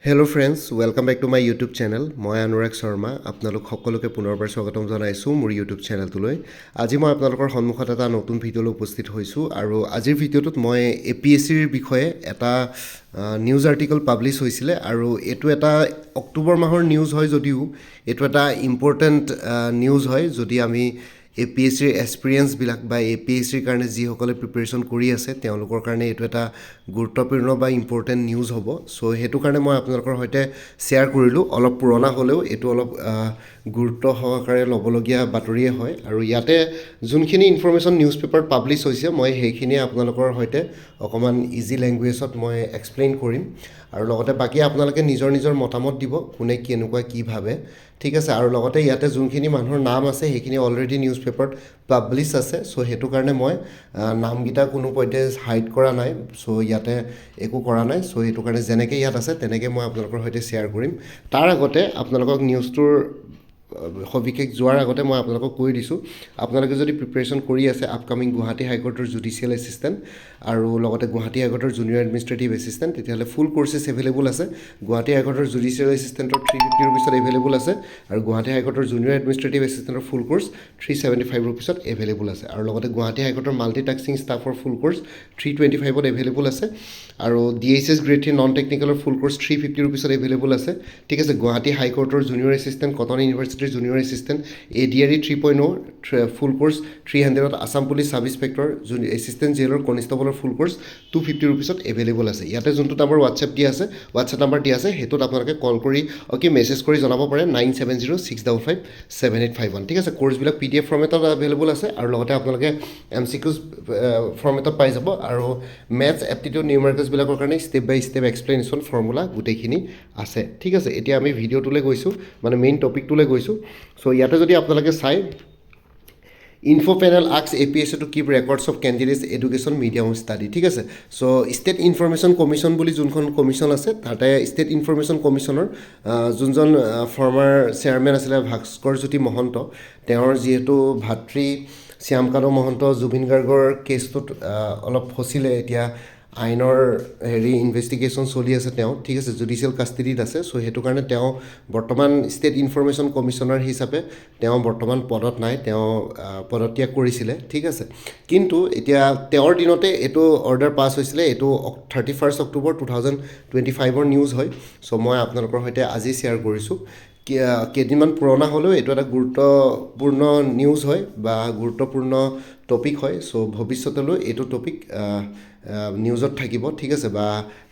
Hello' friends, welcome back to my YouTube channel. মই অনুৰাগ শৰ্মা আপোনালোক সকলোকে পুনৰবাৰ স্বাগতম জনাইছোঁ মোৰ ইউটিউব চেনেলটোলৈ। আজি মই আপোনালোকৰ সন্মুখত এটা নতুন ভিডিঅ'লৈ উপস্থিত হৈছোঁ আৰু আজিৰ ভিডিঅ'টোত মই APSCৰ বিষয়ে এটা নিউজ আৰ্টিকল পাব্লিছ হৈছিলে আৰু এইটো এটা অক্টোবৰ মাহৰ নিউজ হয় যদিও এইটো এটা ইম্পৰ্টেণ্ট নিউজ হয় যদি আমি APSCৰ এক্সপিৰিয়েঞ্চবিলাক বা APSCৰ কাৰণে যিসকলে প্ৰিপেৰেশ্যন কৰি আছে তেওঁলোকৰ কাৰণে এইটো এটা গুৰুত্বপূৰ্ণ বা ইম্পৰ্টেণ্ট নিউজ হ'ব। চ' সেইটো কাৰণে মই আপোনালোকৰ সৈতে শ্বেয়াৰ কৰিলোঁ। অলপ পুৰণা হ'লেও এইটো অলপ গুৰুত্ব সহকাৰে ল'বলগীয়া বাতৰিয়ে হয় আৰু ইয়াতে যোনখিনি ইনফৰ্মেশ্যন নিউজ পেপাৰত পাব্লিছ হৈছে মই সেইখিনিয়ে আপোনালোকৰ সৈতে অকণমান ইজি লেংগুৱেজত মই এক্সপ্লেইন কৰিম আৰু লগতে বাকী আপোনালোকে নিজৰ নিজৰ মতামত দিব কোনে কেনেকুৱা কি ভাবে, ঠিক আছে। আৰু লগতে ইয়াতে যোনখিনি মানুহৰ নাম আছে সেইখিনি অলৰেডি নিউজ পেপাৰত পাব্লিছ আছে। চ' সেইটো কাৰণে মই নামকেইটা কোনো পধ্যে হাইড কৰা নাই। চ' ইয়াতে একো কৰা নাই। চ' সেইটো কাৰণে যেনেকৈ ইয়াত আছে তেনেকৈ মই আপোনালোকৰ সৈতে শ্বেয়াৰ কৰিম। তাৰ আগতে আপোনালোকক নিউজটোৰ সবিশেষ যোৱাৰ আগতে মই আপোনালোকক কৈ দিছোঁ, আপোনালোকে যদি প্ৰিপেৰেশ্যন কৰি আছে আপকামিং গুৱাহাটী হাইকোৰ্টৰ জুডিচিয়েল এছিষ্টেণ্ট আৰু লগতে গুৱাহাটী হাইকোৰ্টৰ জুনিয়ৰ এডমিনিষ্ট্ৰেটিভ এছিষ্টেণ্ট, তেতিয়াহ'লে ফুল কোৰ্চেছ এভেইলেবল আছে। গুৱাহাটী হাইকোৰ্টৰ জুডিচিয়েল এছিষ্টেণ্টৰ 350 ৰুপিছত এভেইলেবল আছে আৰু গুৱাহাটী হাইকোৰ্টৰ জুনিয়ৰ এডমিনিষ্ট্ৰেটিভ এছিষ্টেণ্টৰ ফুল কোৰ্চ 375 ৰুপিছত এভেইলেবল আছে আৰু লগতে গুৱাহাটী হাইকোৰ্টৰ মাল্টিটাস্কিং ষ্টাফৰ ফুল কোৰ্চ 325ত এভেইলেবল আছে আৰু DHS গ্ৰেড 3 নন টেকনিকেলৰ ফুল কোৰ্চ 350 ৰুপিছত এভেইলেবল আছে, ঠিক আছে। গুৱাহাটী হাইকোৰ্টৰ জুনিয়ৰ এছিষ্টেণ্ট, কটন ইউনিভাৰ্চিটিৰ জুনিয়ৰ এছিষ্টেণ্ট ADRE 3.0 ফুল কোৰ্চ 300ত, আছাম পুলিচ চাব ইনস্পেক্টৰ এছিষ্টেণ্ট জেইলৰ কনিষ্টেবলৰ ফুল কোৰ্চ 250 ৰুপিছত এভেইলেবল আছে। ইয়াতে যোনটো নম্বৰ হোৱাটছএপ নাম্বাৰ দিয়া আছে সেইটোত আপোনালোকে কল কৰি মেছেজ কৰি জনাব পাৰে 9706557851, ঠিক আছে। কোৰ্চবিলাক PDF ফৰ্মেটত এভেইলেবল আছে আৰু লগতে আপোনালোকে MCQs ফৰ্মেটত পাই যাব আৰু মেথছ এপ্টিটিউড নিউমেৰিকেলছবিলাকৰ কাৰণে step by step explanation formula গোটেইখিনি আছে, ঠিক আছে। এতিয়া আমি ভিডিঅ'টোলৈ গৈছোঁ, মানে মেইন টপিকটোলৈ গৈছোঁ। চ' ইয়াতে যদি আপোনালোকে চাই, info panel asks APSC to keep records of candidates education medium study, ঠিক আছে। চ' ষ্টেট ইনফৰমেশ্যন কমিশ্যন বুলি যোনখন কমিশ্যন আছে তাতে ষ্টেট ইনফৰমেশ্যন কমিশ্যনৰ যোনজন ফৰ্মাৰ চেয়াৰমেন আছিলে ভাস্কৰজ্যোতি মহন্ত, তেওঁৰ যিহেতু ভাতৃ শ্যামকানু মহন্ত জুবিন গাৰ্গৰ কেছটোত অলপ ফচিলে, এতিয়া আইনৰ ইনভেষ্টিগেশ্যন চলি আছে তেওঁ, ঠিক আছে, জুডিচিয়েল কাষ্টডিত আছে। চ' সেইটো কাৰণে তেওঁ বৰ্তমান ষ্টেট ইনফৰমেশ্যন কমিশ্যনাৰ হিচাপে তেওঁ বৰ্তমান পদত নাই, তেওঁ পদত্যাগ কৰিছিলে, ঠিক আছে। কিন্তু এতিয়া তেওঁৰ দিনতে এইটো অৰ্ডাৰ পাছ হৈছিলে, এইটো 31 অক্টোবৰ 2025 নিউজ হয়। চ' মই আপোনালোকৰ সৈতে আজি শ্বেয়াৰ কৰিছোঁ। কেইদিনমান পুৰণা হ'লেও এইটো এটা গুৰুত্বপূৰ্ণ নিউজ হয় বা গুৰুত্বপূৰ্ণ টপিক হয়। চ' ভৱিষ্যতলৈ এইটো টপিক নিউজত থাকিব, ঠিক আছে, বা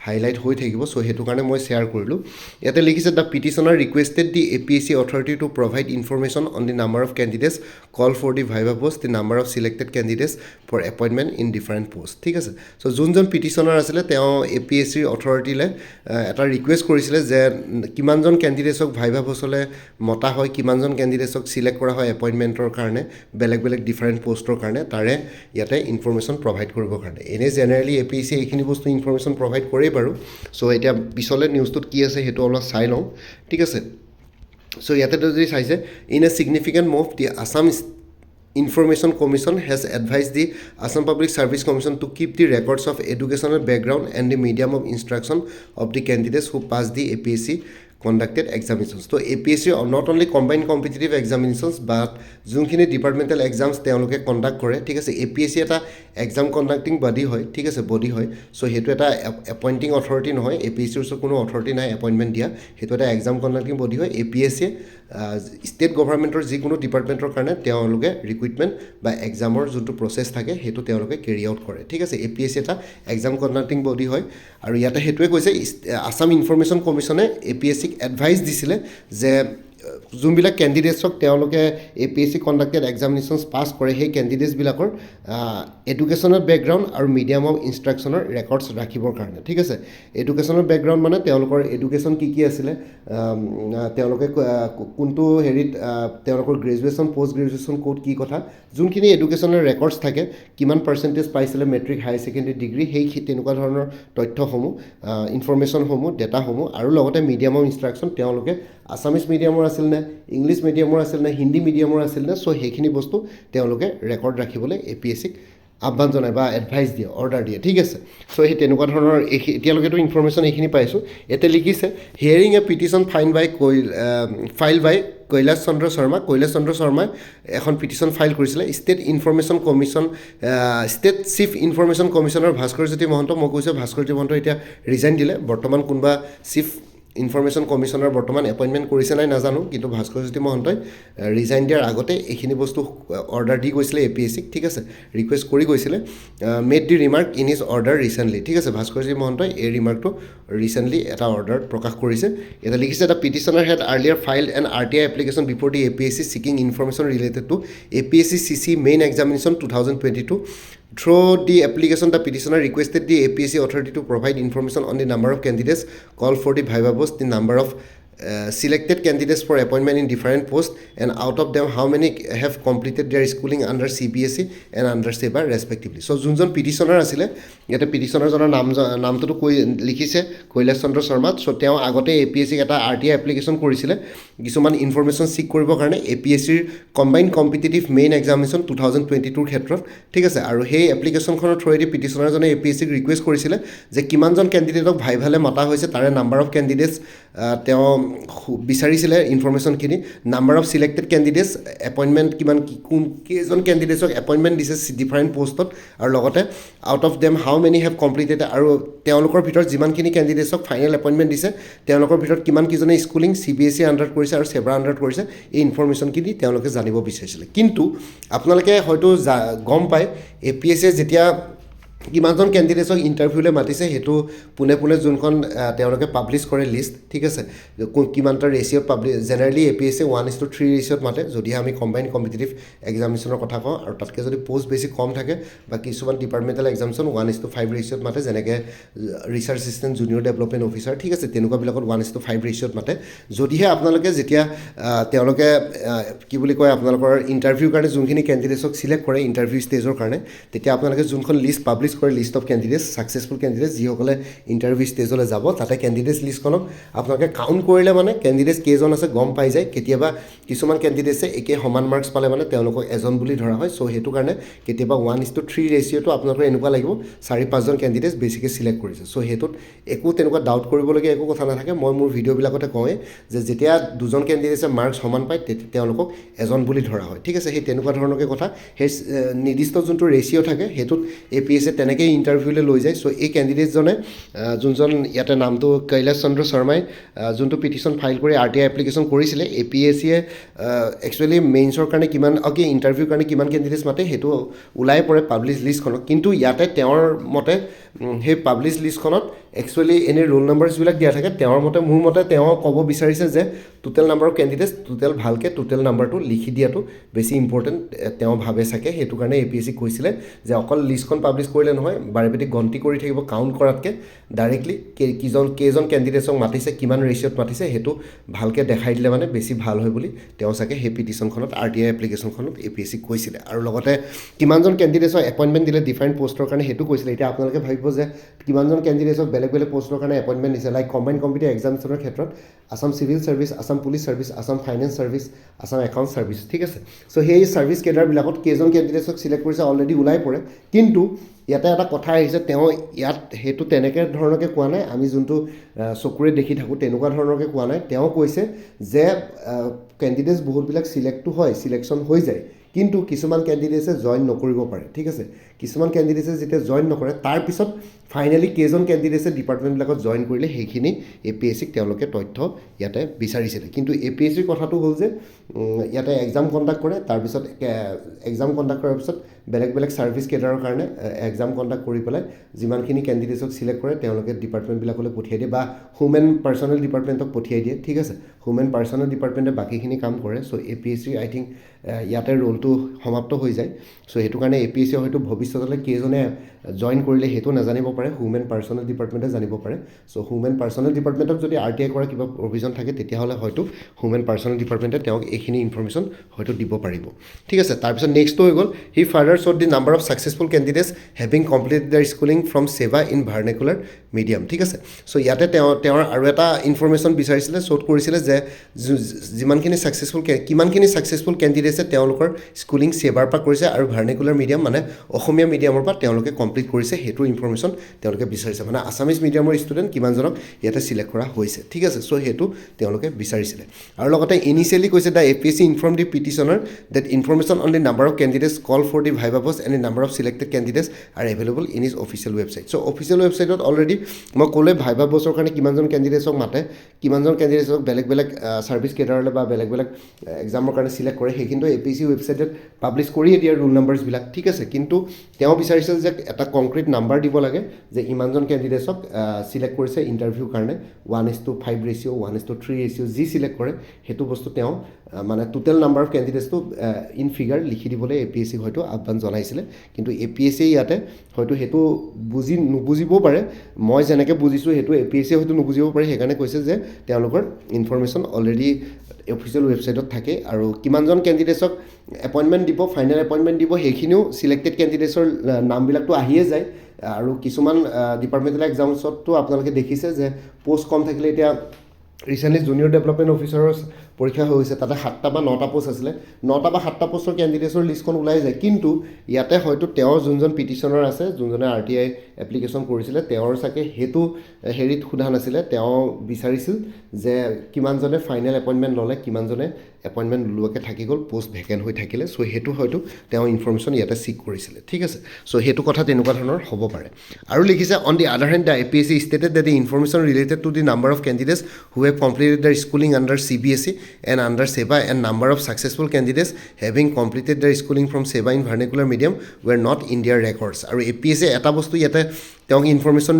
হাইলাইট হৈ থাকিব। চ' সেইটো কাৰণে মই শ্বেয়াৰ কৰিলোঁ। ইয়াতে লিখিছে, the petitioner requested the APSC authority to provide information on the number of candidates call for the viva post, the number of selected candidates for appointment in different post, ঠিক আছে। চ' যোনজন পিটিশ্যনাৰ আছিলে তেওঁ APSCৰ অথৰিটিলৈ এটা ৰিকুৱেষ্ট কৰিছিলে যে কিমানজন কেণ্ডিডেটছক ভাইভা পোষ্টলৈ মতা হয়, কিমানজন কেণ্ডিডেটছক চিলেক্ট কৰা হয় এপইণ্টমেণ্টৰ কাৰণে বেলেগ ডিফাৰেণ্ট পষ্টৰ কাৰণে, তাৰে ইয়াতে ইনফৰমেশ্যন প্ৰভাইড কৰিবৰ কাৰণে। এনেই জেনেৰেলি APSC এইখিনি বস্তু ইনফৰমেশ্যন প্ৰভাইড কৰেই বাৰু। চ' এতিয়া পিছলৈ নিউজটোত কি আছে সেইটো অলপ চাই লওঁ, ঠিক আছে। চ' ইয়াতে যদি চাইছে, in a significant move the Assam Information Commission has advised the Assam Public Service Commission to keep the records of educational background and the medium of instruction of the candidates who pass the APSC conducted examinations. So APSC not only combined competitive examinations but যোনখিনি departmental exams তেওঁলোকে conduct কৰে, ঠিক আছে। APSC এটা exam conducting body হয়, ঠিক আছে, body হয়। চ' সেইটো এটা এপইণ্টিং অথৰিটি নহয়, APSCৰ ওচৰত কোনো অথৰিটি নাই এপইণ্টমেণ্ট দিয়া, সেইটো এটা এক্সাম কণ্ডাক্টিং বডি হয়। APSCয়ে ষ্টেট গভৰ্ণমেণ্টৰ যিকোনো ডিপাৰ্টমেণ্টৰ কাৰণে তেওঁলোকে ৰিক্ৰুইটমেণ্ট বা এক্সামৰ যোনটো প্ৰচেছ থাকে সেইটো তেওঁলোকে কেৰি আউট কৰে, ঠিক আছে। APSC এটা এক্সাম কণ্ডাক্টিং বডি হয় আৰু ইয়াতে সেইটোৱে কৈছে, আছাম ইনফৰমেশ্যন কমিশ্যনে APSCক এডভাইচ দিছিলে যে যোনবিলাক কেণ্ডিডেটছক তেওঁলোকে APSC কণ্ডাক্টেড এক্সামিনেশ্যনছ পাছ কৰে সেই কেণ্ডিডেটছবিলাকৰ এডুকেশ্যনেল বেকগ্ৰাউণ্ড আৰু মিডিয়াম অফ ইনষ্ট্ৰাকশ্যনৰ ৰেকৰ্ডছ ৰাখিবৰ কাৰণে, ঠিক আছে। এডুকেশ্যনেল বেকগ্ৰাউণ্ড মানে তেওঁলোকৰ এডুকেশ্যন কি আছিলে, তেওঁলোকে কোনটো তেওঁলোকৰ গ্ৰেজুৱেশ্যন পষ্ট গ্ৰেজুৱেশ্যন ক'ত কি কথা, যোনখিনি এডুকেশ্যনেল ৰেকৰ্ডছ থাকে, কিমান পাৰ্চেণ্টেজ পাইছিলে মেট্ৰিক হায়াৰ ছেকেণ্ডেৰী ডিগ্ৰী, সেই তেনেকুৱা ধৰণৰ তথ্যসমূহ, ইনফৰমেশ্যনসমূহ, ডেটাসমূহ আৰু লগতে মিডিয়াম অফ ইনষ্ট্ৰাকশ্যন, তেওঁলোকে আছামিজ মিডিয়ামৰ আছিল নে, ইংলিছ মিডিয়ামৰ আছিল নে, হিন্দী মিডিয়ামৰ আছিল নে, চ' সেইখিনি বস্তু তেওঁলোকে ৰেকৰ্ড ৰাখিবলৈ APSCক আহ্বান জনায় বা এডভাইচ দিয়ে অৰ্ডাৰ দিয়ে ঠিক আছে চ' সেই তেনেকুৱা ধৰণৰ এতিয়ালৈকেতো ইনফৰ্মেশ্যন এইখিনি পাইছোঁ এতিয়া লিখিছে হিয়াৰিং এ পিটিশ্যন ফাইল বাই কৈলাশ চন্দ্ৰ শৰ্মাই এখন পিটিশ্যন ফাইল কৰিছিলে state information commission state chief information commissioner Bhaskarjyoti Mahanta মই কৈছোঁ ভাস্কৰজ্যোতি মহন্ত এতিয়া ৰিজাইন দিলে বৰ্তমান কোনোবা চিফ ইনফৰ্মেশ্যন কমিশ্যনাৰ বৰ্তমান এপইণ্টমেণ্ট কৰিছে নাই নাজানো কিন্তু ভাস্কৰজ্যোতি মহন্তই ৰিজাইন দিয়াৰ আগতে এইখিনি বস্তু অৰ্ডাৰ দি গৈছিলে APSCক ঠিক আছে ৰিকুৱেষ্ট কৰি গৈছিলে made the remark in his order recently ঠিক আছে ভাস্কৰজ্যোতি মহন্তই এই ৰিমাৰ্কটো ৰিচেণ্টলি এটা অৰ্ডাৰত প্ৰকাশ কৰিছে এটা লিখিছে the petitioner had earlier filed an RTI application before the APSC seeking information related to APSC CC main examination 2022 Through the application, the petitioner requested the APSC authority to provide information on the number of candidates called for the Viva post, the number of selected candidates for appointment in different posts, and out of them, how many have completed their schooling under CBSE and under SEBA respectively. So, যোনজন petitioner আছিলে ইয়াতে petitionerজনৰ নামটো কৈ লিখিছে কৈলাশ চন্দ্ৰ শৰ্মা চ' তেওঁ আগতে APSCক এটা RTI application কৰিছিলে কিছুমান ইনফৰ্মেশ্যন চিক কৰিবৰ কাৰণে APSCৰ কম্বাইণ্ড কম্পিটিটিভ মেইন এক্সামিনেশ্যন 2022ৰ ক্ষেত্ৰত ঠিক আছে আৰু সেই এপ্লিকেশ্যনখনৰ থ্ৰুৱেদি পিটিশ্যনাৰজনে APSCক ৰিকুৱেষ্ট কৰিছিলে যে কিমানজন কেণ্ডিডেটক ভাইভালে মতা হৈছে তাৰে নাম্বাৰ অফ কেণ্ডিডেটছ তেওঁ বিচাৰিছিলে ইনফৰ্মেশ্যনখিনি number of selected candidates appointment কিমান কেইজন কেণ্ডিডেটছক এপইণ্টমেণ্ট দিছে ডিফাৰেণ্ট পষ্টত আৰু লগতে out of them how many have completed আৰু তেওঁলোকৰ ভিতৰত যিমানখিনি কেণ্ডিডেটছক ফাইনেল এপইণ্টমেণ্ট দিছে তেওঁলোকৰ ভিতৰত কিমানকেইজনে স্কুলিং CBSE আণ্ডাৰত কৰিছে আৰু SEBA আণ্ডাৰত কৰিছে এই ইনফৰ্মেশ্যনখিনি তেওঁলোকে জানিব বিচাৰিছিলে কিন্তু আপোনালোকে হয়তো গম পায় APSCয়ে যেতিয়া কিমানজন কেণ্ডিডেটছক ইণ্টাৰভিউলৈ মাতিছে সেইটো পোনে পোনে যোনখন তেওঁলোকে পাব্লিছ কৰে লিষ্ট ঠিক আছে কিমানটা ৰেচিঅ'ত জেনেৰেলি APSCয়ে 1:3 ৰেচিঅ'ত মাতে যদিহে আমি কম্বাইণ্ড কম্পিটিটিভ এক্সামিনেশ্যনৰ কথা কওঁ আৰু তাতকৈ যদি পষ্ট বেছি কম থাকে বা কিছুমান ডিপাৰ্টমেণ্টেল এক্সামিনেশ্যন 1:5 ৰেচিঅ'ত মাতে যেনেকৈ research assistant junior development officer ঠিক আছে তেনেকুৱাবিলাকত 1:5 ৰেচিঅ'ত মাতে যদিহে আপোনালোকে যেতিয়া তেওঁলোকে কি বুলি কয় আপোনালোকৰ ইণ্টাৰভিউৰ কাৰণে যোনখিনি কেণ্ডিডেটছক চিলেক্ট কৰে ইণ্টাৰভিউ ষ্টেজৰ কাৰণে তেতিয়া আপোনালোকে যোনখন লিষ্ট পাব্লিছ কৰে list of candidates successful candidates যিসকলে ইণ্টাৰভিউ ষ্টেজলৈ যাব তাতে কেণ্ডিডেটছ লিষ্টখনক আপোনালোকে কাউণ্ট কৰিলে মানে কেণ্ডিডেটছ কেইজন আছে গম পাই যায় কেতিয়াবা কিছুমান কেণ্ডিডেটছে একে সমান মাৰ্কছ পালে মানে তেওঁলোকক এজন বুলি ধৰা হয় চ' সেইটো কাৰণে কেতিয়াবা 1:3 ৰেচিঅ'টো আপোনালোকৰ এনেকুৱা লাগিব 4-5জন কেণ্ডিডেটছ বেছিকৈ চিলেক্ট কৰিছে চ' সেইটোত একো তেনেকুৱা ডাউট কৰিবলগীয়া একো কথা নাথাকে মই মোৰ ভিডিঅ'বিলাকতে কওঁৱেই যে যেতিয়া দুজন কেণ্ডিডেটছে মাৰ্কছ সমান পায় তেতিয়া তেওঁলোকক এজন বুলি ধৰা হয় ঠিক আছে সেই তেনেকুৱা ধৰণকে কথা সেই নিৰ্দিষ্ট যোনটো ৰেচিঅ' থাকে সেইটোত APSCয়ে তেনেকৈ ইণ্টাৰভিউলৈ লৈ যায় চ' এই কেণ্ডিডেটজনে যোনজন ইয়াতে নামটো কৈলাশ চন্দ্ৰ শৰ্মাই যোনটো পিটিশ্যন ফাইল কৰি RTI এপ্লিকেশ্যন কৰিছিলে APSCয়ে একচুৱেলি মেইনছৰ কাৰণে কিমান ইণ্টাৰভিউৰ কাৰণে কিমান কেণ্ডিডেটছ মাতে সেইটো ওলাই পৰে পাব্লিছ লিষ্টখনত কিন্তু ইয়াতে তেওঁৰ মতে সেই পাব্লিছ লিষ্টখনত একচুৱেলি এনেই ৰোল নাম্বাৰ্ছবিলাক দিয়া থাকে তেওঁৰ মতে মোৰ মতে তেওঁ ক'ব বিচাৰিছে যে টোটেল নাম্বাৰ অফ কেণ্ডিডেটছ ভালকৈ টোটেল নাম্বাৰটো লিখি দিয়াটো বেছি ইম্পৰ্টেণ্ট তেওঁ ভাবে চাগে সেইটো কাৰণে APSCক কৈছিলে যে অকল লিষ্টখন পাব্লিছ কৰিলে নহয় বাৰে প্ৰতি গন্তি কৰি থাকিব কাউণ্ট কৰাতকৈ ডাইৰেক্টলি কেইজন কেণ্ডিডেটছক মাতিছে কিমান ৰেচিঅ'ত মাতিছে সেইটো ভালকৈ দেখাই দিলে মানে বেছি ভাল হয় বুলি তেওঁ চাগে সেই পিটিশ্যনখনত RTI এপ্লিকেশ্যনখনত APSCক কৈছিলে আৰু লগতে কিমানজন কেণ্ডিডেটছক এপইণ্টমেণ্ট দিলে ডিফাৰেণ্ট পষ্টৰ কাৰণে সেইটো কৈছিলে এতিয়া আপোনালোকে ভাবিব যে কিমানজন কেণ্ডিডেটছক বেলেগ পষ্টৰ কাৰণে এপইণ্টমেণ্ট দিছে লাইক কম্বাইণ্ড কম্পিটিটিভ এক্সামিনেশ্যনৰ ক্ষেত্ৰত Assam civil service Assam police service Assam finance service Assam account service ঠিক আছে চ' সেই ছাৰ্ভিচ কেডাৰবিলাকত কেইজন কেণ্ডিডেটছক চিলেক্ট কৰিছে অলৰেডি ওলাই পৰে কিন্তু ইয়াতে এটা কথা আহিছে তেওঁ ইয়াত সেইটো তেনেকৈ ধৰণকে কোৱা নাই আমি যোনটো চকুৰে দেখি থাকোঁ তেনেকুৱা ধৰণকে কোৱা নাই তেওঁ কৈছে যে কেণ্ডিডেটছ বহুতবিলাক চিলেকশ্যন হৈ যায় কিন্তু কিছুমান কেণ্ডিডেটছে জইন নকৰিব পাৰে ঠিক আছে কিছুমান কেণ্ডিডেটছে যেতিয়া জইন নকৰে তাৰপিছত ফাইনেলি কেইজন কেণ্ডিডেটছে ডিপাৰ্টমেণ্টবিলাকত জইন কৰিলে সেইখিনি APSCক তেওঁলোকে তথ্য ইয়াতে বিচাৰিছিলে কিন্তু APSCৰ কথাটো হ'ল যে ইয়াতে এক্সাম কণ্ডাক্ট কৰে তাৰপিছত এক্সাম কণ্ডাক্ট কৰাৰ পিছত বেলেগ ছাৰ্ভিচ কেডাৰৰ কাৰণে এক্সাম কণ্ডাক্ট কৰি পেলাই যিমানখিনি কেণ্ডিডেটছক চিলেক্ট কৰে তেওঁলোকে ডিপাৰ্টমেণ্টবিলাকলৈ পঠিয়াই দিয়ে বা হিউমেন পাৰ্চনেল ডিপাৰ্টমেণ্টক পঠিয়াই দিয়ে ঠিক আছে হিউমেন পাৰ্চনেল ডিপাৰ্টমেণ্টে বাকীখিনি কাম কৰে চ' APSCৰ আই থিংক ইয়াতে ৰোলটো সমাপ্ত হৈ যায় চ' সেইটো কাৰণে APSCয়ে হয়তো ভৱিষ্যতলৈ কেইজনে জইন কৰিলে সেইটো নাজানিব পাৰে হিউমেন পাৰ্চনেল ডিপাৰ্টমেণ্টে জানিব পাৰে চ' হিউমেন পাৰ্চনেল ডিপাৰ্টমেণ্টক যদি RTI কৰা কিবা প্ৰভিজন থাকে তেতিয়াহ'লে হয়তো হিউমেন পাৰ্চনেল ডিপাৰ্টমেণ্টে তেওঁক এইখিনি ইনফৰ্মেশ্যন হয়তো দিব পাৰিব ঠিক আছে তাৰপিছত নেক্সটটো হৈ গ'ল he further showed the number of successful candidates having completed their schooling from SEBA in vernacular medium ঠিক আছে চ' ইয়াতে তেওঁৰ আৰু এটা ইনফৰ্মেশ্যন বিচাৰিছিলে শ্ব'ট কৰিছিলে যে কিমানখিনি ছাকচেছফুল কেণ্ডিডেটছে তেওঁলোকৰ স্কুলিং SEBAৰ পৰা কৰিছে আৰু ভাৰ্নেকুলাৰ মিডিয়াম মানে অসমীয়া অসমীয়া মিডিয়ামৰ পৰা তেওঁলোকে কমপ্লিট কৰিছে সেইটো ইনফৰমেশ্যন তেওঁলোকে বিচাৰিছে মানে আছামিজ মিডিয়ামৰ ষ্টুডেণ্ট কিমানজনক ইয়াতে চিলেক্ট কৰা হৈছে ঠিক আছে চ' সেইটো তেওঁলোকে বিচাৰিছিলে আৰু লগতে ইনিচিয়েলি কৈছে the APSC inform the petitioner that information on the number of candidates call for the viva post and the number of selected candidates are available in its official website so' official ৱেবছাইটত already মই ক'লোৱে viva পোষ্টৰ কাৰণে কিমানজন কেণ্ডিডেটছক মাতে কিমানজন কেণ্ডিডেটছক বেলেগ বেলেগ ছাৰ্ভিচ কেডাৰলৈ বা বেলেগ বেলেগ এক্সামৰ কাৰণে চিলেক্ট কৰে সেইখিনিতো APSC ৱেবছাইটত পাব্লিছ কৰিয়ে দিয়ে ৰুল নাম্বাৰছবিলাক ঠিক আছে কিন্তু তেওঁ বিচাৰিছিল যে এটা কংক্ৰিট নাম্বাৰ দিব লাগে যে ইমানজন কেণ্ডিডেটছক চিলেক্ট কৰিছে ইণ্টাৰভিউৰ কাৰণে 1:5 ৰেচিঅ' 1:3 ৰেচিঅ' যি চিলেক্ট কৰে সেইটো বস্তু তেওঁ মানে টোটেল নাম্বাৰ অফ কেণ্ডিডেটছটো ইন ফিগাৰ লিখি দিবলৈ APSC হয়তো আহ্বান জনাইছিলে কিন্তু APSC ইয়াতে হয়তো সেইটো নুবুজিবও পাৰে মই যেনেকৈ বুজিছোঁ সেইটো APSC হয়তো নুবুজিব পাৰে সেইকাৰণে কৈছে যে তেওঁলোকৰ ইনফৰমেশ্যন অলৰেডি অফিচিয়েল ৱেবছাইটত থাকে আৰু কিমানজন কেণ্ডিডেটছক এপইণ্টমেণ্ট দিব ফাইনেল এপইণ্টমেণ্ট দিব সেইখিনিও চিলেক্টেড কেণ্ডিডেটছৰ নামবিলাকতো আহিয়ে যায় আৰু কিছুমান ডিপাৰ্টমেণ্টেল এক্সামছতো আপোনালোকে দেখিছে যে পোষ্ট কম থাকিলে এতিয়া ৰিচেণ্টলি জুনিয়ৰ ডেভেলপমেণ্ট অফিচাৰৰ পৰীক্ষা হৈছে তাতে 7টা বা 9টা পোষ্ট আছিলে 9টা বা 7টা পোষ্টৰ কেণ্ডিডেটছৰ লিষ্টখন ওলাই যায় কিন্তু ইয়াতে হয়তো তেওঁৰ যোনজন পিটিশ্যনাৰ আছে যোনজনে RTI এপ্লিকেশ্যন কৰিছিলে তেওঁৰ চাগে সেইটো হেৰিত সোধা নাছিলে তেওঁ বিচাৰিছিল যে কিমানজনে ফাইনেল এপইণ্টমেণ্ট ল'লে কিমানজনে এপইণ্টমেণ্ট নোলোৱাকৈ থাকি গ'ল পোষ্ট ভেকেণ্ট হৈ থাকিলে চ' সেইটো হয়তো তেওঁ ইনফৰমেশ্যন ইয়াতে চিক কৰিছিলে ঠিক আছে চ' সেইটো কথা তেনেকুৱা ধৰণৰ হ'ব পাৰে আৰু লিখিছে on the other hand the APSC stated that the information related to the number of candidates who have completed their schooling under CBSE and under SEBA and number of successful candidates having completed their schooling from SEBA in vernacular medium were not in their records আৰু APSC এটা বস্তু ইয়াতে তেওঁক information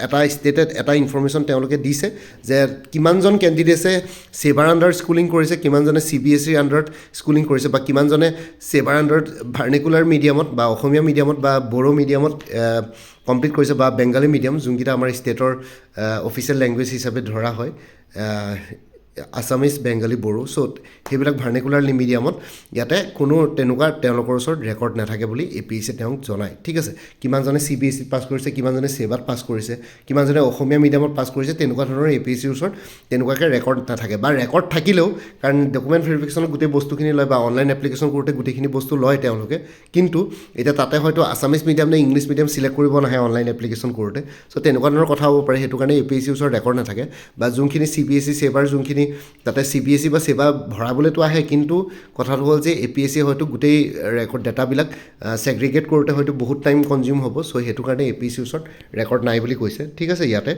এটা stated এটা information তেওঁলোকে দিছে যে কিমানজন কেণ্ডিডেটছে SEBAৰ আণ্ডাৰত স্কুলিং কৰিছে কিমানজনে CBSEৰ আণ্ডাৰত স্কুলিং কৰিছে বা কিমানজনে SEBAৰ আণ্ডাৰত ভাৰ্নিকুলাৰ মিডিয়ামত বা অসমীয়া মিডিয়ামত বা বড়ো মিডিয়ামত কমপ্লিট কৰিছে বা বেংগালী মিডিয়াম যোনকেইটা আমাৰ ষ্টেটৰ অফিচিয়েল লেংগুৱেজ হিচাপে ধৰা হয় আছামিজ বেংগালী বড়ো চ' সেইবিলাক ভাৰ্নিকুলাৰ মিডিয়ামত ইয়াতে কোনো তেনেকুৱা তেওঁলোকৰ ওচৰত ৰেকৰ্ড নাথাকে বুলি APSC তেওঁক জনায় ঠিক আছে কিমানজনে CBSEত পাছ কৰিছে কিমানজনে SEBAত পাছ কৰিছে কিমানজনে অসমীয়া মিডিয়ামত পাছ কৰিছে তেনেকুৱা ধৰণৰ APSCৰ ওচৰত তেনেকুৱাকৈ ৰেকৰ্ড নাথাকে বা ৰেকৰ্ড থাকিলেও কাৰণ ডকুমেণ্ট ভেৰিফিকেশ্যনত গোটেই বস্তুখিনি লয় বা অনলাইন এপ্লিকেশ্যন কৰোঁতে গোটেইখিনি বস্তু লয় তেওঁলোকে কিন্তু এতিয়া তাতে হয়তো আছামিজ মিডিয়াম নে ইংলিছ মিডিয়াম চিলেক্ট কৰিব নাহে অনলাইন এপ্লিকেশ্যন কৰোঁতে চ' তেনেকুৱা ধৰণৰ কথা হ'ব পাৰে সেইটো কাৰণে APSCৰ ওচৰত ৰেকৰ্ড নাথাকে বা যোনখিনি CBSE SEBAৰ যোনখিনি তাতে CBSE বা SEBA ভৰাবলৈতো আহে কিন্তু কথাটো হ'ল যে APSC হয়তো গোটেই ৰেকৰ্ড ডাটাবিলাক ছেগ্ৰিগেট কৰোঁতে হয়তো বহুত টাইম কনজিউম হ'ব চ' সেইটো কাৰণে APSCৰ ওচৰত ৰেকৰ্ড নাই বুলি কৈছে ঠিক আছে ইয়াতে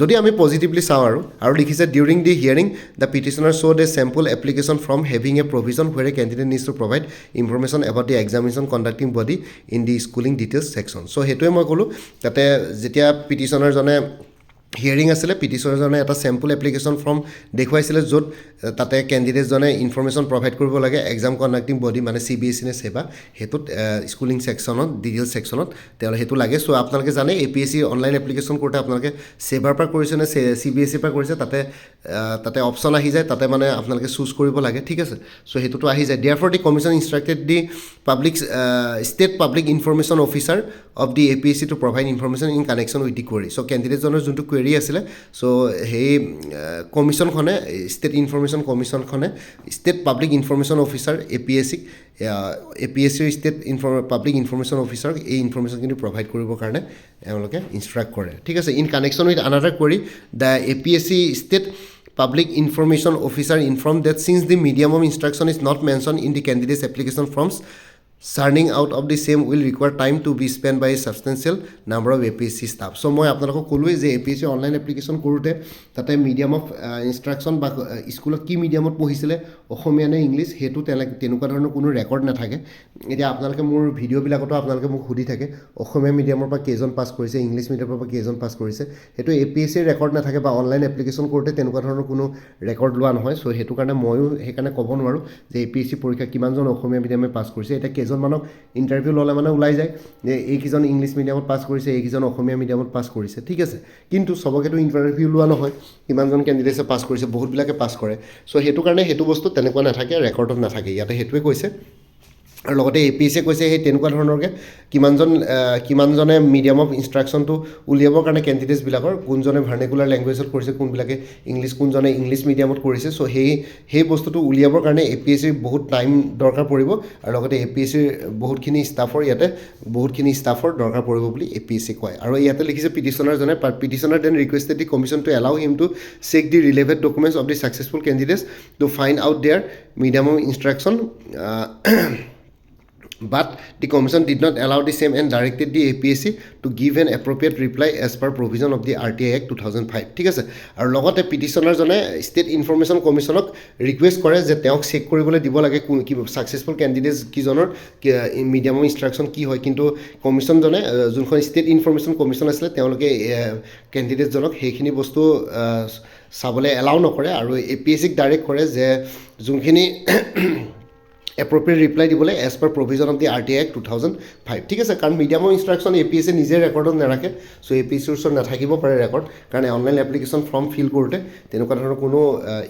যদি আমি পজিটিভলি চাওঁ আৰু লিখিছে during the hearing the petitioner showed a sample application form having a provision where a candidate needs to provide information about the examination conducting body in the schooling details section so' সেইটোৱে মই ক'লোঁ তাতে যেতিয়া পিটিশ্যনাৰজনে hearing আছিলে পিটিশ্যনাৰজনে এটা sample application form দেখুৱাইছিলে য'ত তাতে কেণ্ডিডেটজনে ইনফৰমেশ্যন প্ৰভাইড কৰিব লাগে এক্সাম কণ্ডাক্টিং বডি মানে CBSE নে SEBA সেইটোত স্কুলিং ছেকশ্যনত ডিটেইলছ ছেকশ্যনত তেওঁলোকে সেইটো লাগে চ' আপোনালোকে জানে APSC অনলাইন এপ্লিকেশ্যন কৰোঁতে আপোনালোকে SEBAৰ পৰা কৰিছে নে CBSEৰ পৰা কৰিছে তাতে অপশ্যন আহি যায় তাতে মানে আপোনালোকে চুজ কৰিব লাগে ঠিক আছে চ' সেইটোতো আহি যায় therefore the commission instructed the state public information officer of the APSC to provide information in connection with the query so' কেণ্ডিডেটজনৰ যোনটো কুৱেৰি আছিলে চ' সেই কমিশ্যনখনে ষ্টেট ইনফৰমেশ্যন কমিশ্যনখনে ষ্টেট পাব্লিক ইনফৰমেশ্যন অফিচাৰ APSCৰ ষ্টেট পাব্লিক ইনফৰমেশ্যন অফিচাৰক এই ইনফৰমেশ্যনখিনি প্ৰভাইড কৰিবৰ কাৰণে তেওঁলোকে ইনষ্ট্ৰাক্ট কৰে ঠিক আছে in connection with another query the APSC state Public Information Officer informed that since the medium of instruction is not mentioned in the candidate's application forms, churning out of the same will require time to be spent by a substantial number of APSC staff. So মই আপোনালোকক ক'লোৱে যে APSC online application কৰোঁতে তাতে medium of instruction বা স্কুলত কি মিডিয়ামত পঢ়িছিলে অসমীয়া নে ইংলিছ সেইটো তেনেকুৱা ধৰণৰ কোনো ৰেকৰ্ড নাথাকে এতিয়া আপোনালোকে মোৰ ভিডিঅ'বিলাকতো আপোনালোকে মোক সুধি থাকে অসমীয়া মিডিয়ামৰ পৰা কেইজন পাছ কৰিছে ইংলিছ মিডিয়ামৰ পৰা কেইজন পাছ কৰিছে সেইটো APSCৰ ৰেকৰ্ড নাথাকে বা অনলাইন এপ্লিকেশ্যন কৰোঁতে তেনেকুৱা ধৰণৰ কোনো ৰেকৰ্ড লোৱা নহয় চ' সেইটো কাৰণে ময়ো সেইকাৰণে ক'ব নোৱাৰোঁ যে APSC পৰীক্ষা কিমানজন অসমীয়া মিডিয়ামে পাছ কৰিছে এতিয়া কেইজনমানক ইণ্টাৰভিউ ল'লে মানে ওলাই যায় যে এইকেইজন ইংলিছ মিডিয়ামত পাছ কৰিছে এইকেইজন অসমীয়া মিডিয়ামত পাছ কৰিছে ঠিক আছে কিন্তু চবকেতো ইণ্টাৰভিউ লোৱা নহয় কিমানজন কেণ্ডিডেটছে পাছ কৰিছে বহুতবিলাকে পাছ কৰে চ' সেইটো কাৰণে সেইটো বস্তু তেনেকুৱা নাথাকে ৰেকৰ্ডত নাথাকে ইয়াতে সেইটোৱে কৈছে আৰু লগতে APSCয়ে কৈছে সেই তেনেকুৱা ধৰণৰকৈ কিমানজনে মিডিয়াম অফ ইনষ্ট্ৰাকশ্যনটো উলিয়াবৰ কাৰণে কেণ্ডিডেটছবিলাকৰ কোনজনে ভাৰ্নেকুলাৰ লেংগুৱেজত কৰিছে কোনবিলাকে কোনজনে ইংলিছ মিডিয়ামত কৰিছে চ' সেই বস্তুটো উলিয়াবৰ কাৰণে APSCৰ বহুত টাইম দৰকাৰ পৰিব আৰু লগতে APSCৰ বহুতখিনি ষ্টাফৰ দৰকাৰ পৰিব বুলি APSCয়ে কয় আৰু ইয়াতে লিখিছে পিটিশ্যনাৰজনে petitioner then requested the commission to allow him to check the relevant documents of the successful candidates to find out their medium of instruction but the commission did not allow the same and directed the APSC to give an appropriate reply as per provision of the RTI Act 2005 ঠিক আছে আৰু লগতে পিটিশ্যনাৰজনে state information কমিশ্যনক request কৰে যে তেওঁক check কৰিবলৈ দিব লাগে কি ছাকচেছফুল কেণ্ডিডেটছ কিজনৰ মিডিয়াম অফ ইনষ্ট্ৰাকশ্যন কি হয় কিন্তু কমিশ্যনজনে যোনখন ষ্টেট ইনফৰমেশ্যন কমিশ্যন আছিলে তেওঁলোকে কেণ্ডিডেটজনক সেইখিনি বস্তু চাবলৈ এলাউ নকৰে আৰু APSCক ডাইৰেক্ট কৰে যে যোনখিনি এপ্ৰপ্ৰিয়েট ৰিপ্লাই দিবলৈ as per provision of the RTI Act 2005 ঠিক আছে কাৰণ মিডিয়াম অফ ইনষ্ট্ৰাকশ্যন APSCয়ে নিজে ৰেকৰ্ডত নাৰাখে চ' APSCৰ ওচৰত নাথাকিব পাৰে ৰেকৰ্ড কাৰণ অনলাইন এপ্লিকেশ্যন ফৰ্ম ফিল কৰোঁতে তেনেকুৱা ধৰণৰ কোনো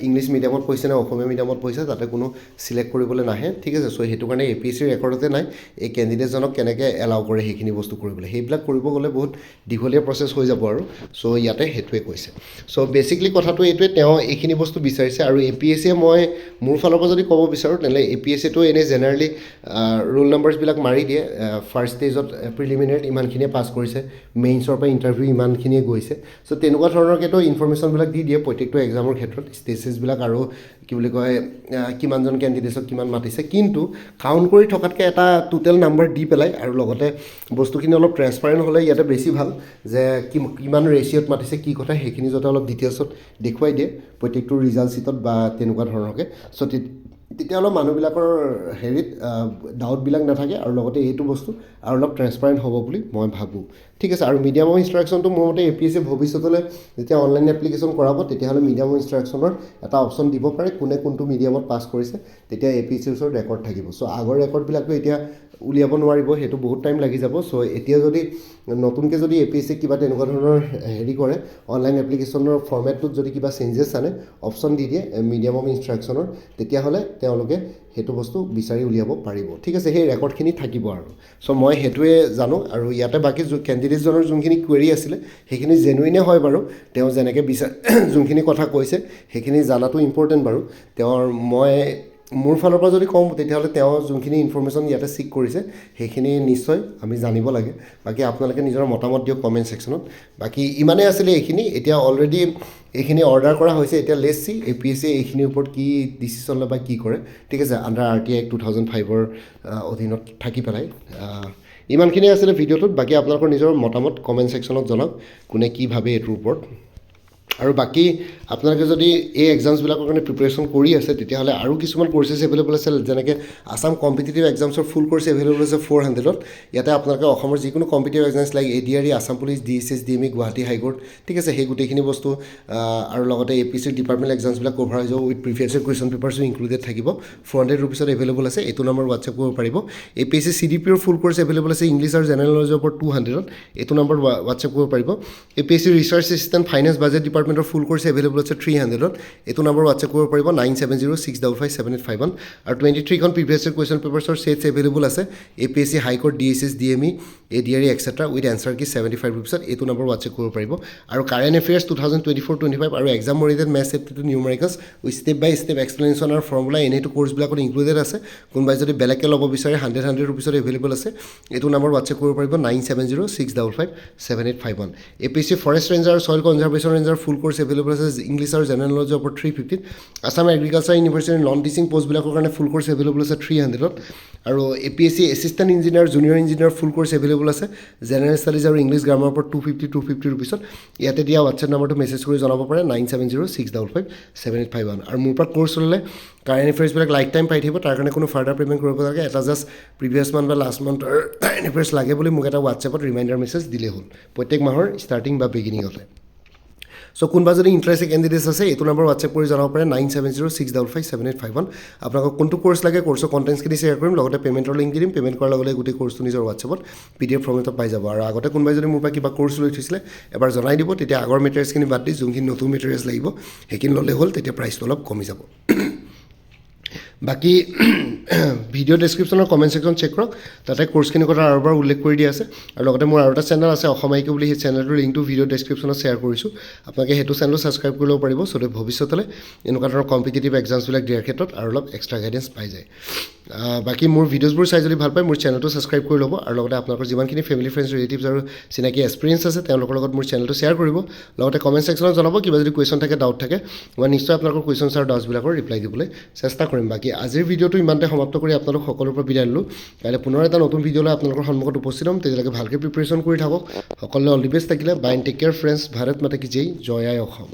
ইংলিছ মিডিয়ামত পঢ়িছে নে অসমীয়া মিডিয়ামত পঢ়িছে তাতে কোনো চিলেক্ট কৰিবলৈ নাহে ঠিক আছে চ' সেইটো কাৰণে APSCৰ ৰেকৰ্ডতে নাই এই কেণ্ডিডেটজনক কেনেকৈ এলাউ কৰে সেইখিনি বস্তু কৰিবলৈ সেইবিলাক কৰিব গ'লে বহুত দীঘলীয়া প্ৰচেছ হৈ যাব আৰু চ' ইয়াতে সেইটোৱে কৈছে চ' বেচিকলি কথাটো এইটোৱে তেওঁ এইখিনি বস্তু বিচাৰিছে আৰু APSCয়ে মই মোৰ ফালৰ পৰা যদি ক'ব বিচাৰোঁ তেনেহ'লে APSCয়ে তো এনেই জেনেৰেলি ৰোল নাম্বাৰ্ছবিলাক মাৰি দিয়ে ফাৰ্ষ্ট ষ্টেজত প্ৰিলিমিনেৰীত ইমানখিনিয়ে পাছ কৰিছে মেইনছৰ পৰা ইণ্টাৰভিউ ইমানখিনিয়ে গৈছে চ' তেনেকুৱা ধৰণৰকৈতো ইনফৰমেশ্যনবিলাক দি দিয়ে প্ৰত্যেকটো এক্সামৰ ক্ষেত্ৰত ষ্টেজবিলাক আৰু কি বুলি কয় কিমানজন কেণ্ডিডেটছক কিমান মাতিছে কিন্তু কাউণ্ট কৰি থকাতকৈ এটা টোটেল নাম্বাৰ দি পেলাই আৰু লগতে বস্তুখিনি অলপ ট্ৰেন্সপাৰেণ্ট হ'লে ইয়াতে বেছি ভাল যে কিমান ৰেচিঅ'ত মাতিছে কি কথা সেইখিনি যাতে অলপ ডিটেইলছত দেখুৱাই দিয়ে প্ৰত্যেকটো ৰিজাল্ট শ্বীটত বা তেনেকুৱা ধৰণৰকৈ চ' তেতিয়া অলপ মানুহবিলাকৰ ডাউটবিলাক নাথাকে আৰু লগতে এইটো বস্তু আৰু অলপ ট্ৰেন্সপাৰেণ্ট হ'ব বুলি মই ভাবোঁ ঠিক আছে আৰু মিডিয়াম অফ ইনষ্ট্ৰাকশ্যনটো মোৰ মতে APSCয়ে ভৱিষ্যতলৈ যেতিয়া অনলাইন এপ্লিকেশ্যন কৰাব তেতিয়াহ'লে মিডিয়াম অফ ইনষ্ট্ৰাকশ্যনৰ এটা অপশ্যন দিব পাৰে কোনে কোনটো মিডিয়ামত পাছ কৰিছে তেতিয়া APSCৰ ওচৰত ৰেকৰ্ড থাকিব চ' আগৰ ৰেকৰ্ডবিলাকতো এতিয়া উলিয়াব নোৱাৰিব সেইটো বহুত টাইম লাগি যাব চ' এতিয়া যদি নতুনকৈ যদি APSCয়ে কিবা তেনেকুৱা ধৰণৰ কৰে অনলাইন এপ্লিকেশ্যনৰ ফৰ্মেটটোত যদি কিবা চেঞ্জেছ আনে অপশ্যন দি দিয়ে মিডিয়াম অফ ইনষ্ট্ৰাকশ্যনৰ তেতিয়াহ'লে তেওঁলোকে সেইটো বস্তু বিচাৰি উলিয়াব পাৰিব ঠিক আছে সেই ৰেকৰ্ডখিনি থাকিব আৰু চ' মই সেইটোৱে জানো আৰু ইয়াতে বাকী কেণ্ডিডেটজনৰ যোনখিনি কুৱেৰি আছিলে সেইখিনি জেনুইনে হয় বাৰু তেওঁ যেনেকৈ যোনখিনি কথা কৈছে সেইখিনি জানাটো ইম্পৰ্টেণ্ট বাৰু মোৰ ফালৰ পৰা যদি কওঁ তেতিয়াহ'লে তেওঁ যোনখিনি ইনফৰমেশ্যন ইয়াতে চিক কৰিছে সেইখিনি নিশ্চয় আমি জানিব লাগে বাকী আপোনালোকে নিজৰ মতামত দিয়ক কমেণ্ট ছেকশ্যনত বাকী ইমানেই আছিলে এইখিনি এতিয়া অলৰেডি এইখিনি অৰ্ডাৰ কৰা হৈছে এতিয়া লেটছ চি APSCয়ে এইখিনিৰ ওপৰত কি ডিচিশ্যন লয় বা কি কৰে ঠিক আছে আণ্ডাৰ RTI Act 2005ৰ অধীনত থাকি পেলাই ইমানখিনিয়ে আছিলে ভিডিঅ'টোত বাকী আপোনালোকৰ নিজৰ মতামত কমেণ্ট ছেকশ্যনত জনাওক কোনে কি ভাবে এইটোৰ ওপৰত আৰু বাকী আপোনালোকে যদি এই এক্সামছবিলাকৰ কাৰণে প্ৰিপেৰেশ্যন কৰি আছে তেতিয়াহ'লে আৰু কিছুমান কৰ্চেছ এভেইলেবল আছে যেনেকৈ আছাম কম্পিটিটিভ এক্সামছৰ ফুল কৰ্চ এভেইলেবল আছে 400ত ইয়াতে আপোনালোকে অসমৰ যিকোনো competitive exams like ADRE Assam police DSS DME Guwahati high court ঠিক আছে সেই গোটেইখিনি বস্তু আৰু লগতে APSCৰ ডিপাৰ্টমেণ্ট এক্সামছবিলাক কভাৰ হৈ যাব উইথ প্ৰিভিয়াছ ইয়েৰ কুৱেশ্যন পেপাৰ্ছো ইনক্লুডেড থাকিব 400 ৰুপিছত এভেইলেবল আছে এইটো নম্বৰ হোৱাটছএপ কৰিব পাৰিব APSC CDPৰ ফুল কৰ্চ এভেইলেবল আছে ইংলিছ আৰু জেনেৰেল নলেজৰ ওপৰত 200ত এইটো নম্বৰ হোৱাটছএপ কৰিব পাৰিব APSC research assistant finance budget ডিপাৰ্টমেণ্টৰ ফুল কৰ্চ এভেইলেবল আছে 300ত এইটো নম্বৰ হোৱাটছএপ কৰিব পাৰিব 9706557851 আৰু 23খন প্ৰিভিয়াছ ইয়েৰ কুৱেশ্যন পেপাৰ্ছৰ ছেটছ এভেইলেবল আছে APSC high court DSS DME ADRE etcetera with answer key 75 ৰুপিছত এইটো নম্বৰ হোৱাটছএপ কৰিব পাৰিব আৰু কাৰেণ্ট এফেয়াৰ্ছ 2024-25 আৰু exam oriented maths aptitude numericals with step by step explanation আৰু ফৰ্মুলা এনেইটো কৰ্চবিলাকত ইনক্লুডেড আছে কোনোবাই যদি বেলেগকৈ ল'ব বিচাৰে 100 ৰুপিছত এভেইলেবল আছে এইটো নম্বৰ হোৱাটছএপ কৰিব পাৰিব 9706557851 APSC ফৰেষ্ট ৰেঞ্জাৰ আৰু ছইল কনজাৰ্ভেশ্যন ৰেঞ্জাৰ ফুল কৰ্চ এভেইলেবল আছে ইংলিছ আৰু জেনেৰেল নলেজৰ ওপৰত 350 আছাম এগ্ৰিকালচাৰ ইউনিভাৰ্চিটিৰ নন টিচিং পষ্টবিলাকৰ কাৰণে ফুল কৰ্চ এভেইলেবল আছে 300ত আৰু APSC assistant engineer junior engineer ফুল কৰ্চ এভেইলেবল আছে জেনেৰেল ষ্টাডিজ আৰু ইংলিছ গ্ৰামাৰৰ ওপৰত 250 ৰুপিছত ইয়াতে দিয়া হোৱাটছএপ নম্বৰটো মেছেজ কৰি জনাব পাৰে 9706557851 আৰু মোৰ পৰা কৰ্চ ল'লে কাৰেণ্ট এফেয়াৰ্ছবিলাক লাইফ টাইম পাই থাকিব তাৰ কাৰণে কোনো ফাৰ্ডাৰ পে'মেণ্ট কৰিব লাগে এটা জাষ্ট প্ৰিভিয়াছ মান্থ বা লাষ্ট মান্থৰ কাৰেণ্ট এফেয়াৰ্ছ লাগে বুলি মোক এটা হোৱাটছএপত ৰিমাইণ্ডাৰ মেছেজ দিলেই হ'ল প্ৰত্যেক মাহৰ ষ্টাৰ্টিং বা বিগিনিঙতে চ' কোনোবা যদি ইণ্টাৰেষ্টেড কেণ্ডিডেটছ আছে এইটো নম্বৰ হোৱাটছএপ কৰি জনাব পাৰে 9706557851 আপোনালোকক কোনটো কৰ্চ লাগে কৰ্চৰ কণ্টেণ্টছখিনি শ্বেয়াৰ কৰিম লগতে পে'মেণ্টৰ লিংক দি দিম পে'মেণ্ট কৰাৰ লগে লগে গোটেই কৰ্চটো নিজৰ হোৱাটছএপত PDF ফৰ্মেটত পাই যাব আৰু আগতে কোনোবাই যদি মোৰ পৰা কিবা কৰ্চ লৈ থৈছিলে এবাৰ জনাই দিব তেতিয়া আগৰ মেটেৰিয়েলছখিনি বাদ দি যোনখিনি নতুন মেটেৰিয়েলছ লাগিব সেইখিনি ল'লে হ'ল তেতিয়া প্ৰাইচটো অলপ কমি যাব বাকী ভিডিঅ' ডেছক্ৰিপশ্যনৰ কমেণ্ট ছেকশ্যন চেক কৰক তাতে কোৰ্চখিনিৰ কথা আৰু এবাৰ উল্লেখ কৰি দিয়া আছে আৰু লগতে মোৰ আৰু এটা চেনেল আছে অসম আইকিউ বুলি সেই চেনেলটোৰ লিংকটো ভিডিঅ' ডেছক্ৰিপশ্যনত শ্বেয়াৰ কৰিছোঁ আপোনালোকে সেইটো চেনেলো ছাবস্ক্ৰাইব কৰি ল'ব পাৰিব চ' ভৱিষ্যতলৈ এনেকুৱা ধৰণৰ কম্পিটিটিভ এক্সামছবিলাক দিয়াৰ ক্ষেত্ৰত আৰু অলপ এক্সট্ৰা গাইডেঞ্চ পাই যায় বাকী মোৰ ভিডিঅ'ছবোৰ চাই যদি ভাল পায় মোৰ চেনেলটো ছাবস্ক্ৰাইব কৰি ল'ব আৰু লগতে আপোনালোকৰ যিমানখিনি ফেমিলি ফ্ৰেণ্ডছ ৰিলেটিভছ আৰু চিনাকি এক্সপিৰিয়েঞ্চ আছে তেওঁলোকৰ লগত মোৰ চেনেলটো শ্বেয়াৰ কৰিব লগতে কমেণ্ট ছেকশ্যনত জনাব কিবা যদি কুৱেশ্যন থাকে ডাউট থাকে মই নিশ্চয় আপোনালোকৰ কুৱেশ্যনছ আৰু ডাউটছবিলাকৰ ৰিপ্লাই দিবলৈ চেষ্টা কৰিম বাকী আজিৰ ভিডিঅ'টো ইমানতে সমাপ্ত কৰি আপোনালোক সকলোৰ পৰা বিদায় ল'লোঁ কাইলৈ পুনৰ এটা নতুন ভিডিঅ'লৈ আপোনালোকৰ সন্মুখত উপস্থিত হ'ম তেতিয়ালৈকে ভালকৈ প্ৰিপেৰেশ্যন কৰি থাকক সকলোৱে অল দি বেষ্ট থাকিলে bye and take care friends Bharat Mata কি জয় জয় আই অসম